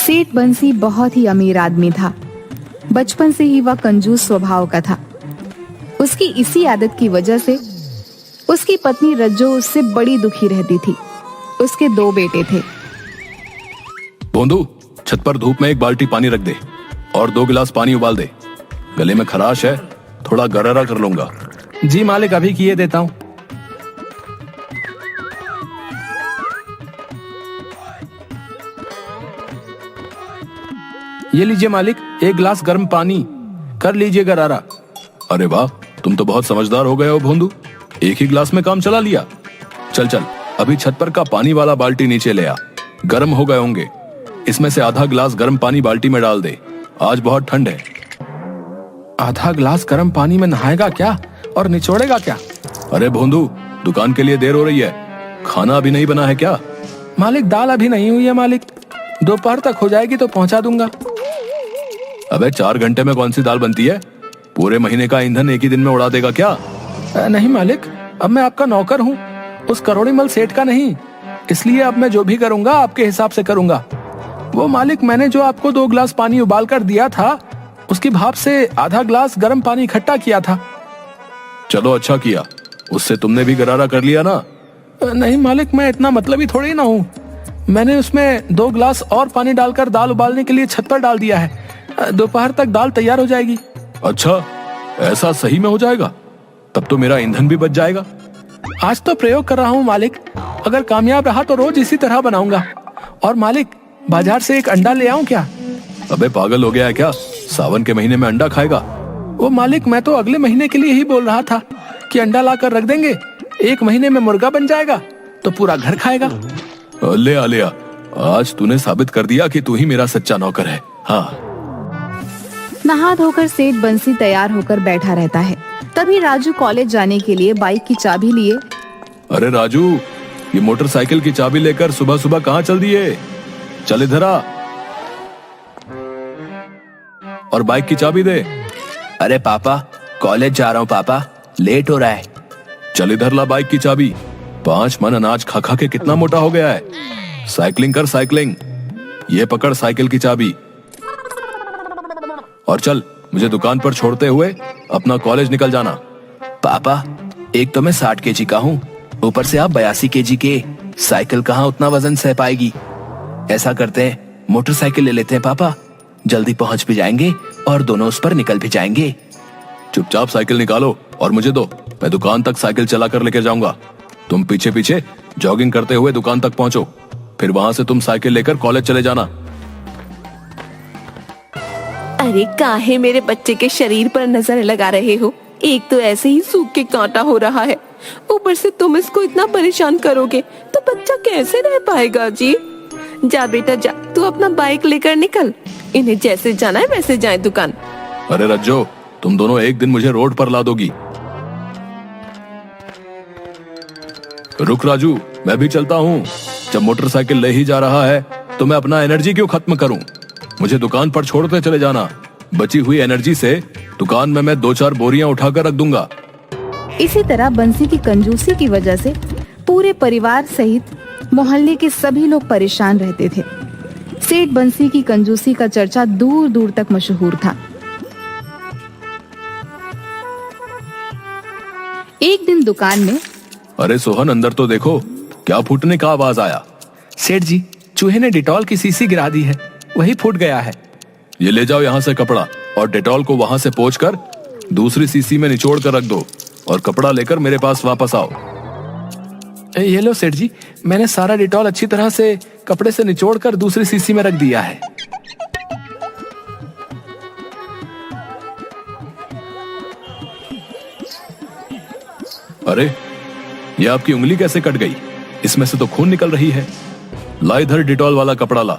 सेठ बंसी बहुत ही अमीर आदमी था। बचपन से ही वह कंजूस स्वभाव का था। उसकी इसी आदत की वजह से उसकी पत्नी रज्जो उससे बड़ी दुखी रहती थी। उसके 2 बेटे थे। बोंदू, छत पर धूप में 1 बाल्टी पानी रख दे और 2 गिलास पानी उबाल दे। गले में खराश है, थोड़ा गरारा कर लूंगा। जी मालिक, अभी किए देता हूँ। ये लीजिए मालिक, 1 गिलास गर्म पानी, कर लीजिए गरारा। अरे वाह, तुम तो बहुत समझदार हो गए हो भोंदू, 1 ही गिलास में काम चला लिया। चल चल, अभी छत पर का पानी वाला बाल्टी नीचे ले आ। गर्म हो गए होंगे, इसमें से आधा गिलास गर्म पानी बाल्टी में डाल दे। आज बहुत ठंड है। आधा गिलास गर्म पानी में नहाएगा क्या और निचोड़ेगा क्या? अरे भोंदू, दुकान के लिए देर हो रही है, खाना अभी नहीं बना है क्या? मालिक, दाल अभी नहीं हुई है मालिक, दोपहर तक हो जाएगी तो पहुंचा दूंगा। अबे 4 घंटे में कौन सी दाल बनती है? पूरे महीने का ईंधन एक ही दिन में उड़ा देगा क्या? नहीं मालिक, अब मैं आपका नौकर हूँ, उस करोड़ीमल सेठ का नहीं। इसलिए अब मैं जो भी करूंगा आपके हिसाब से करूंगा। वो मालिक, मैंने जो आपको 2 गिलास पानी उबाल कर दिया था, उसकी भाप से आधा गिलास गर्म पानी इकट्ठा किया था। चलो अच्छा किया, उससे तुमने भी गरारा कर लिया ना। नहीं मालिक, मैं इतना मतलबी थोड़ी ना हूँ। मैंने उसमें 2 गिलास और पानी डालकर दाल उबालने के लिए छत पर डाल दिया है। दोपहर तक दाल तैयार हो जाएगी। अच्छा, ऐसा सही में हो जाएगा? तब तो मेरा ईंधन भी बच जाएगा। आज तो प्रयोग कर रहा हूँ मालिक, अगर कामयाब रहा तो रोज इसी तरह बनाऊंगा। और मालिक, बाजार से 1 अंडा ले आऊं क्या? अबे पागल हो गया है क्या? सावन के महीने में अंडा खाएगा? वो मालिक, मैं तो अगले महीने के लिए ही बोल रहा था कि अंडा लाकर रख देंगे, 1 महीने में मुर्गा बन जाएगा तो पूरा घर खाएगा। ले आ, आज तूने साबित कर दिया कि तू ही मेरा सच्चा नौकर है। हाँ। नहा धोकर सेठ बंसी तैयार होकर बैठा रहता है। तभी राजू कॉलेज जाने के लिए बाइक की चाबी लिए। अरे राजू, ये मोटरसाइकिल की चाबी लेकर सुबह सुबह कहाँ चल दिए? चल इधर आ और बाइक की चाबी दे। अरे पापा, कॉलेज जा रहा हूँ पापा, लेट हो रहा है। चल इधर ला बाइक की चाबी। 5 मन अनाज खा खा के कितना मोटा हो गया है। साइकिलिंग कर साइकिलिंग। ये पकड़ साइकिल की चाबी और चल, मुझे दुकान पर छोड़ते हुए अपना कॉलेज निकल जाना। पापा, एक तो मैं 60 केजी का हूँ, ऊपर से आप 82 केजी के। साइकिल कहाँ उतना वजन सह पाएगी। ऐसा करते हैं, मोटरसाइकिल ले लेते हैं पापा, जल्दी पहुंच भी जाएंगे और दोनों उस पर निकल भी जाएंगे। चुपचाप साइकिल निकालो और मुझे दो, मैं दुकान तक साइकिल चला कर लेकर जाऊंगा। तुम पीछे पीछे जॉगिंग करते हुए दुकान तक पहुंचो, फिर वहां से तुम साइकिल लेकर कॉलेज चले जाना। अरे काहे मेरे बच्चे के शरीर पर नजर लगा रहे हो? एक तो ऐसे ही सूख के कांटा हो रहा है, ऊपर से तुम इसको इतना परेशान करोगे तो बच्चा कैसे रह पाएगा जी? जा बेटा जा, तू अपना बाइक लेकर निकल, इन्हें जैसे जाना है वैसे जाए दुकान। अरे रज्जो, तुम दोनों एक दिन मुझे रोड पर ला दोगी। रुक राजू, मैं भी चलता हूँ। जब मोटरसाइकिल ले ही जा रहा है तो मैं अपना एनर्जी क्यों खत्म करूँ? मुझे दुकान पर छोड़ते चले जाना। बची हुई एनर्जी से दुकान में मैं 2-4 बोरियां उठाकर रख दूंगा। इसी तरह बंसी की कंजूसी की वजह से पूरे परिवार सहित मोहल्ले के सभी लोग परेशान रहते थे। सेठ बंसी की कंजूसी का चर्चा दूर दूर तक मशहूर था। एक दिन दुकान में, अरे सोहन, अंदर तो देखो, क्या फूटने का आवाज आया? सेठ जी, चूहे ने डिटॉल की शीशी गिरा दी है, वही फूट गया है। ये ले जाओ यहाँ से कपड़ा और डेटॉल को वहां से पोंछकर दूसरी शीशी में निचोड़ कर रख दो और कपड़ा लेकर मेरे पास वापस आओ। ये लो सेठ जी, मैंने सारा डिटॉल अच्छी तरह से कपड़े से निचोड़कर दूसरी शीशी में रख दिया है। अरे, ये आपकी उंगली कैसे कट गई? इसमें से तो खून निकल रही है। ला इधर डिटॉल वाला कपड़ा ला।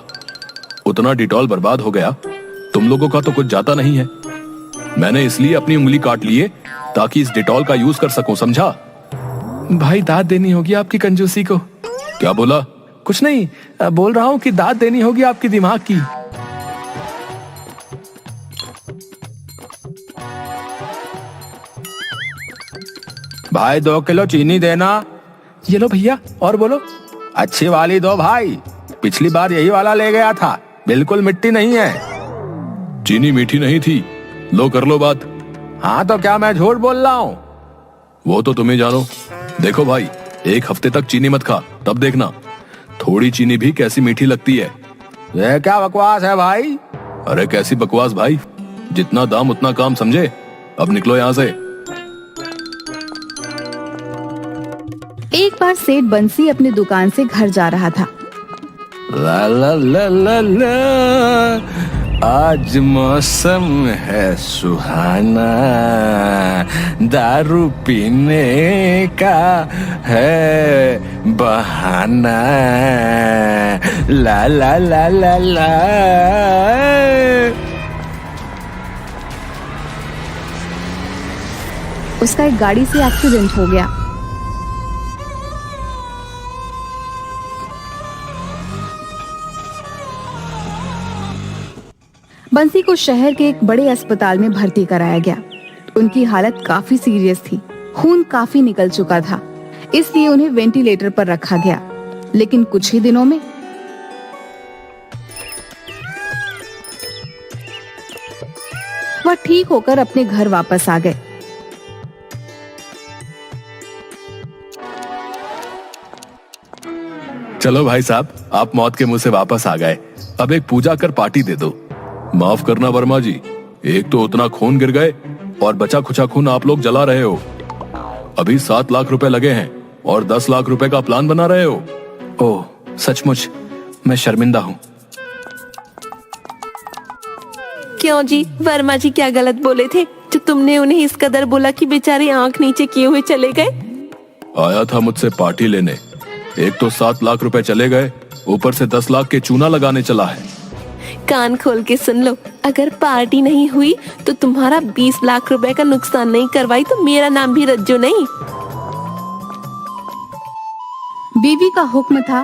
उतना डिटॉल बर्बाद हो गया, तुम लोगों का तो कुछ जाता नहीं है। मैंने इसलिए अपनी उंगली काट लिए ताकि इस डिटॉल का यूज कर सकूं, समझा? भाई, दाद देनी होगी आपकी कंजूसी को। क्या बोला? कुछ नहीं, बोल रहा हूँ कि दाद देनी होगी आपकी दिमाग की। भाई 2 किलो चीनी देना। ये लो भैया, और बोलो। अच्छी वाली दो भाई, पिछली बार यही वाला ले गया था, बिल्कुल मिट्टी नहीं है। चीनी मीठी नहीं थी। लो कर लो बात। हाँ तो क्या मैं झूठ बोल रहा हूँ? वो तो तुम्हें जानो। देखो भाई, एक हफ्ते तक चीनी मत खा, तब देखना थोड़ी चीनी भी कैसी मीठी लगती है। ये क्या बकवास है भाई? अरे कैसी बकवास भाई, जितना दाम उतना काम, समझे? अब निकलो यहाँ से। एक बार सेठ बंसी अपनी दुकान से घर जा रहा था। ला ला ला ला ला, आज मौसम है सुहाना, दारू पीने का है बहाना, ला ला ला ला ला। उसका एक गाड़ी से एक्सीडेंट हो गया। बंसी को शहर के एक बड़े अस्पताल में भर्ती कराया गया। उनकी हालत काफी सीरियस थी, खून काफी निकल चुका था, इसलिए उन्हें वेंटिलेटर पर रखा गया। लेकिन कुछ ही दिनों में वह ठीक होकर अपने घर वापस आ गए। चलो भाई साहब, आप मौत के मुंह से वापस आ गए। अब एक पूजा कर पार्टी दे दो। माफ करना वर्मा जी, एक तो उतना खून गिर गए और बचा खुचा खून आप लोग जला रहे हो। अभी 7 लाख रुपए लगे हैं और 10 लाख रुपए का प्लान बना रहे हो। ओह, सचमुच मैं शर्मिंदा हूँ। क्यों जी, वर्मा जी क्या गलत बोले थे जो तुमने उन्हें इस कदर बोला कि बेचारे आंख नीचे किए हुए चले गए? आया था मुझसे पार्टी लेने, एक तो 7 लाख रुपए चले गए, ऊपर से 10 लाख के चूना लगाने चला है। कान खोल के सुन लो, अगर पार्टी नहीं हुई तो तुम्हारा 20 लाख रुपए का नुकसान नहीं करवाई तो मेरा नाम भी रज्जू नहीं। बीवी का हुक्म था,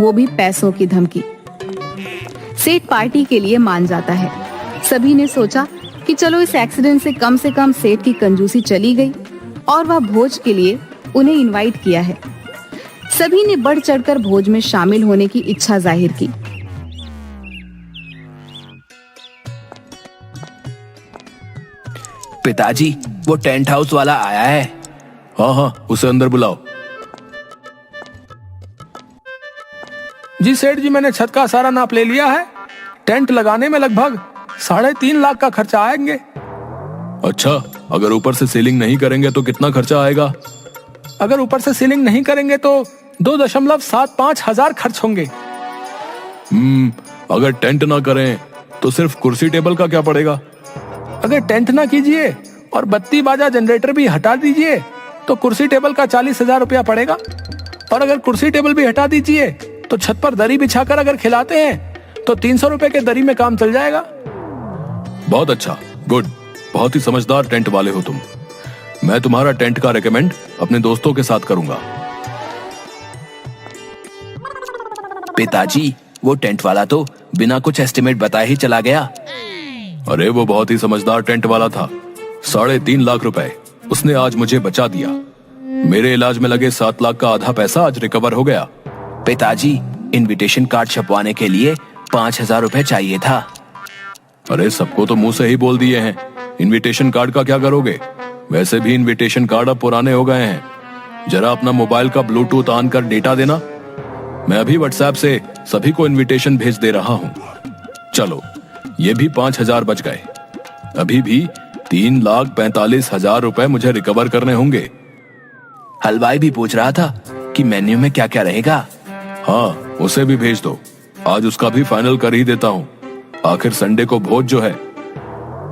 वो भी पैसों की धमकी। सेठ पार्टी के लिए मान जाता है। सभी ने सोचा कि चलो इस एक्सीडेंट से कम सेठ की कंजूसी चली गई और वह भोज के लिए उन्हें इनवाइट किया है। सभी ने बढ़ चढ़कर भोज में शामिल होने की इच्छा जाहिर की। पिताजी, वो टेंट हाउस वाला आया है। हाँ हाँ, उसे अंदर बुलाओ। जी सेठ जी, मैंने छत का सारा नाप ले लिया है। टेंट लगाने में लगभग 3.5 लाख का खर्चा आएंगे। अच्छा, अगर ऊपर से सीलिंग नहीं करेंगे तो कितना खर्चा आएगा? अगर ऊपर से सीलिंग नहीं करेंगे तो 2.75 हजार खर्च होंगे। अगर टेंट ना करें तो सिर्फ कुर्सी टेबल का क्या पड़ेगा? अगर टेंट ना कीजिए और बत्ती बाजा जनरेटर भी हटा दीजिए तो कुर्सी टेबल का 40,000 रुपया पड़ेगा। और अगर कुर्सी टेबल भी हटा दीजिए तो छत पर दरी बिछाकर अगर खिलाते हैं तो 300 रुपए के दरी में काम चल जाएगा। बहुत अच्छा, गुड, बहुत ही समझदार टेंट वाले हो तुम। मैं तुम्हारा टेंट का रेकमेंड अपने दोस्तों के साथ करूंगा। पिताजी, वो टेंट वाला तो बिना कुछ एस्टिमेट बताए ही चला गया। अरे वो बहुत ही समझदार टेंट वाला था। 3.5 लाख रुपए उसने आज मुझे बचा दिया। मेरे इलाज में लगे 7 लाख का आधा पैसा आज रिकवर हो गया। पिताजी, इनविटेशन कार्ड छपवाने के लिए 5,000 रुपए चाहिए था। अरे सबको तो मुंह से ही बोल दिए हैं, इनविटेशन कार्ड का क्या करोगे? वैसे भी इनविटेशन कार्ड अब पुराने हो गए हैं। जरा अपना मोबाइल का ब्लूटूथ ऑन कर डेटा देना। मैं अभी व्हाट्सएप से सभी को इनविटेशन भेज दे रहा हूँ। चलो, ये भी 5,000 बच गए। अभी भी 3,45,000 रुपए मुझे रिकवर करने होंगे। हलवाई भी पूछ रहा था कि मेन्यू में क्या क्या रहेगा। हाँ, उसे भी भेज दो। आज उसका भी फाइनल कर ही देता हूँ। आखिर संडे को भोज जो है।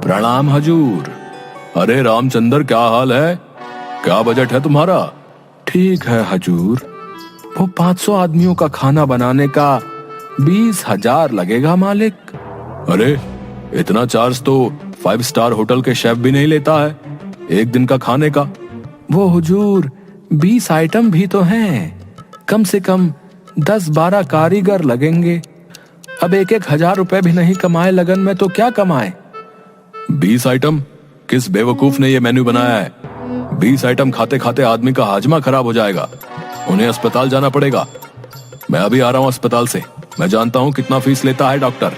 प्रणाम हजूर। अरे रामचंद्र, क्या हाल है? क्या बजट है तुम्हारा? ठीक है हजूर, वो 500 आदमियों का खाना बनाने का 20,000 लगेगा मालिक। अरे इतना चार्ज तो 5 स्टार होटल के शेफ भी नहीं लेता है एक दिन का खाने का। वो हुजूर 20 आइटम भी तो हैं, कम से कम 10-12 कारीगर लगेंगे। अब 1,000 रुपए भी नहीं कमाए लगन में तो क्या कमाए? 20 आइटम? किस बेवकूफ ने ये मेन्यू बनाया है? 20 आइटम खाते खाते आदमी का हाजमा खराब हो जाएगा। उन्हें अस्पताल जाना पड़ेगा। मैं अभी आ रहा हूँ अस्पताल से। मैं जानता हूँ कितना फीस लेता है डॉक्टर।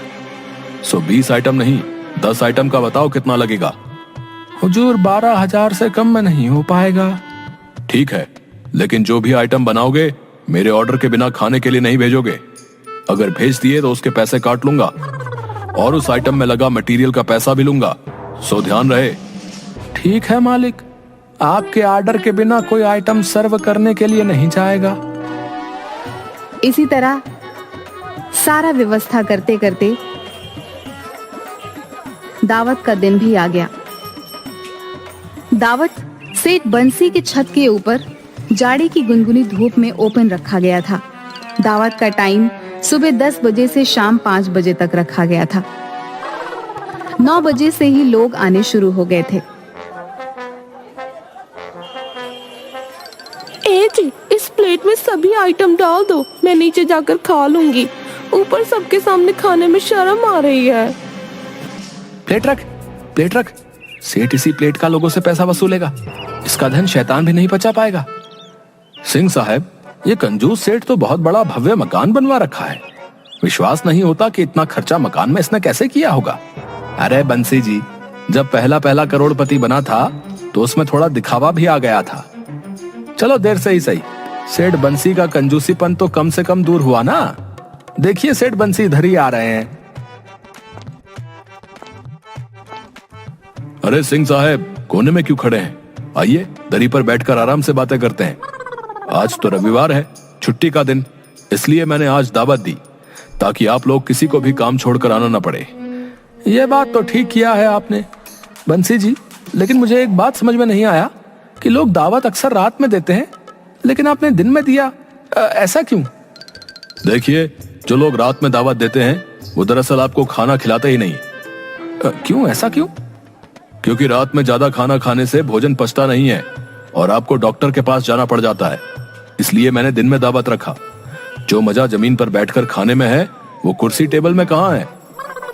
20 आइटम नहीं, 10 आइटम का बताओ कितना लगेगा। हुजूर 12,000 से कम में नहीं हो पाएगा। ठीक है, लेकिन जो भी आइटम बनाओगे मेरे ऑर्डर के बिना खाने के लिए नहीं भेजोगे। अगर भेज दिए तो उसके पैसे काट लूंगा और उस आइटम में लगा मटेरियल का पैसा भी लूंगा, सो ध्यान रहे। ठीक है मालिक, आपके ऑर्डर के बिना कोई आइटम सर्व करने के लिए नहीं जाएगा। इसी तरह सारा व्यवस्था करते करते दावत का दिन भी आ गया। दावत सेठ बंसी की छत के ऊपर जाड़े की गुनगुनी धूप में ओपन रखा गया था। दावत का टाइम सुबह 10 बजे से शाम 5 बजे तक रखा गया था। 9 बजे से ही लोग आने शुरू हो गए थे। ए जी, इस प्लेट में सभी आइटम डाल दो, मैं नीचे जाकर खा लूंगी। ऊपर सबके सामने खाने में शर्म आ रही है। प्लेट रख, प्लेट रख। सेठ इसी प्लेट का लोगों से पैसा वसूलेगा। इसका धन शैतान भी नहीं बचा पाएगा। सिंह साहब, ये कंजूस सेठ तो बहुत बड़ा भव्य मकान बनवा रखा है। विश्वास नहीं होता कि इतना खर्चा मकान में इसने कैसे किया होगा। अरे बंसी जी, जब पहला पहला करोड़पति बना था तो उसमें थोड़ा दिखावा भी आ गया था। चलो देर से ही सही, सेठ बंसी का कंजूसीपन तो कम से कम दूर हुआ ना। देखिए सेठ बंसी इधर ही आ रहे हैं। अरे सिंह साहब, कोने में क्यों खड़े हैं? आइए दरी पर बैठकर आराम से बातें करते हैं। आज तो रविवार है, छुट्टी का दिन, इसलिए मैंने आज दावत दी ताकि आप लोग किसी को भी काम छोड़कर आना न पड़े। ये बात तो ठीक किया है आपने बंसी जी, लेकिन मुझे एक बात समझ में नहीं आया कि लोग दावत अक्सर रात में देते हैं, लेकिन आपने दिन में दिया, ऐसा क्यों? देखिए, जो लोग रात में दावत देते हैं वो दरअसल आपको खाना खिलाते ही नहीं। क्यों, ऐसा क्यों? क्योंकि रात में ज्यादा खाना खाने से भोजन पचता नहीं है और आपको डॉक्टर के पास जाना पड़ जाता है। इसलिए मैंने दिन में दावत रखा। जो मजा जमीन पर बैठकर खाने में है वो कुर्सी टेबल में कहाँ है,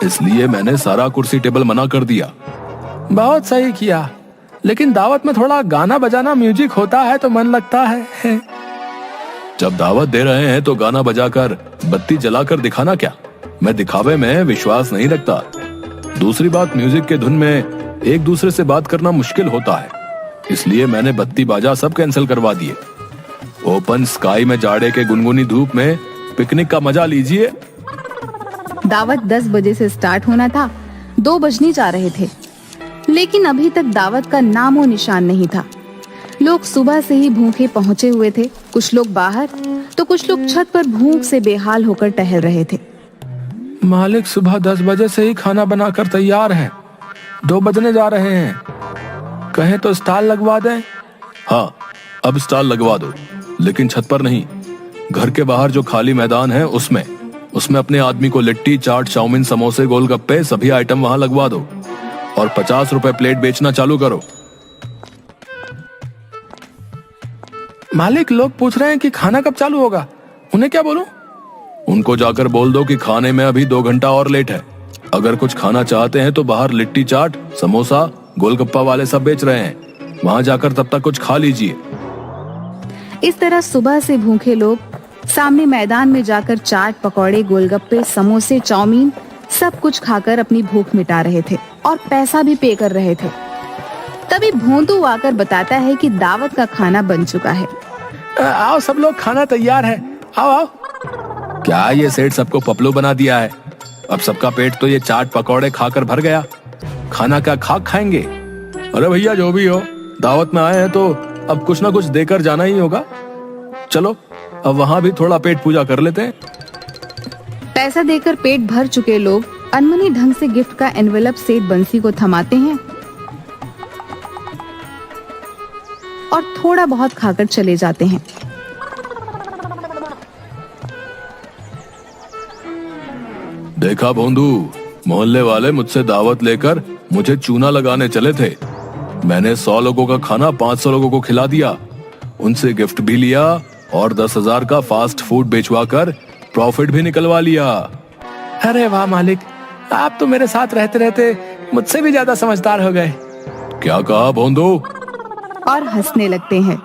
इसलिए मैंने सारा कुर्सी टेबल मना कर दिया। बहुत सही किया, लेकिन दावत में थोड़ा गाना बजाना, म्यूजिक होता है तो मन लगता है। जब दावत दे रहे हैं तो गाना बजाकर बत्ती जलाकर दिखाना क्या? मैं दिखावे में विश्वास नहीं रखता। दूसरी बात, म्यूजिक के धुन में एक दूसरे से बात करना मुश्किल होता है, इसलिए मैंने बत्ती बाजा सब कैंसिल करवा दिए। ओपन स्काई में जाड़े के गुनगुनी धूप में पिकनिक का मजा लीजिए। दावत 10 बजे से स्टार्ट होना था, 2 बजने जा रहे थे, लेकिन अभी तक दावत का नामो निशान नहीं था। लोग सुबह से ही भूखे पहुंचे हुए थे। कुछ लोग बाहर तो कुछ लोग छत पर भूख से बेहाल होकर टहल रहे थे। मालिक सुबह 10 बजे से ही खाना बनाकर तैयार है, 2 बजने जा रहे हैं, कहें तो स्टॉल लगवा दें। हाँ, अब स्टॉल लगवा दो, लेकिन छत पर नहीं। घर के बाहर जो खाली मैदान है उसमें अपने आदमी को लिट्टी, चाट, चाउमीन, समोसे, गोलगप्पे सभी आइटम वहां लगवा दो और 50 रुपए प्लेट बेचना चालू करो। मालिक, लोग पूछ रहे हैं कि खाना कब चालू होगा, उन्हें क्या बोलूं? उनको जाकर बोल दो कि खाने में अभी 2 घंटा और लेट है। अगर कुछ खाना चाहते हैं तो बाहर लिट्टी, चाट, समोसा, गोलगप्पा वाले सब बेच रहे हैं, वहां जाकर तब तक कुछ खा लीजिए। इस तरह सुबह से भूखे लोग सामने मैदान में जाकर चाट, पकौड़े, गोलगप्पे, समोसे, चाउमीन सब कुछ खाकर अपनी भूख मिटा रहे थे और पैसा भी पे कर रहे थे। तभी भोंदू आकर बताता है कि दावत का खाना बन चुका है। आओ सब लोग, खाना तैयार है, आओ आओ। क्या ये सेठ सबको पपलू बना दिया है? अब सबका पेट तो ये चाट पकौड़े खाकर भर गया, खाना क्या खाक खाएंगे? अरे भैया, जो भी हो, दावत में आए हैं तो अब कुछ ना कुछ देकर जाना ही होगा। चलो अब वहां भी थोड़ा पेट पूजा कर लेते हैं। पैसा देकर पेट भर चुके लोग अनमनी ढंग से गिफ्ट का एनवेलप सेठ बंसी को थमाते हैं और थोड़ा बहुत खाकर चले जाते हैं। देखा भोंदू, मोहल्ले वाले मुझसे दावत लेकर मुझे चूना लगाने चले थे। मैंने 100 लोगों का खाना 500 लोगों को खिला दिया, उनसे गिफ्ट भी लिया और 10,000 का फास्ट फूड बेचवा कर प्रॉफिट भी निकलवा लिया। अरे वाह मालिक, आप तो मेरे साथ रहते रहते मुझसे भी ज्यादा समझदार हो गए। क्या कहा भोंदू? और हंसने लगते हैं।